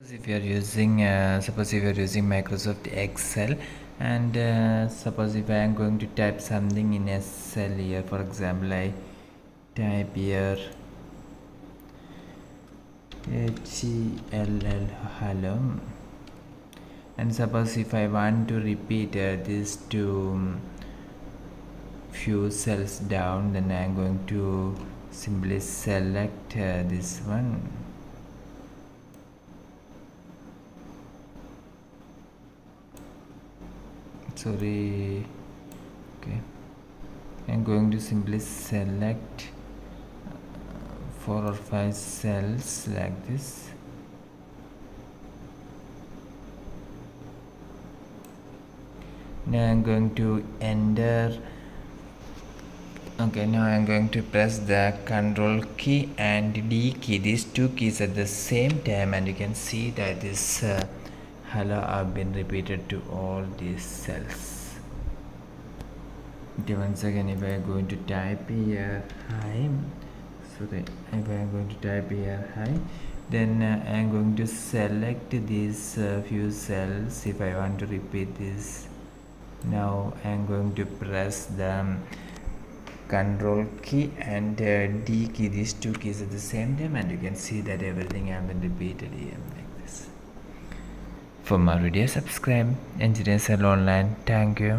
Suppose if you are using Microsoft Excel, and suppose if I am going to type something in Excel here, for example I type here HELL hello, and suppose if I want to repeat this to few cells down, then I am going to simply select this one. Sorry, okay, I'm going to simply select 4 or 5 cells like this. Now I'm going to enter. Okay, now I'm going to press the Ctrl key and D key, these two keys at the same time, and you can see that this hello have been repeated to all these cells. Okay, once again, if I am going to type here hi, if I am going to type here hi, then I am going to select these few cells if I want to repeat this. Now I am going to press the Ctrl key and D key, these two keys at the same time, and you can see that everything has been repeated here like this. For more videos, subscribe Engineers Online. Thank you.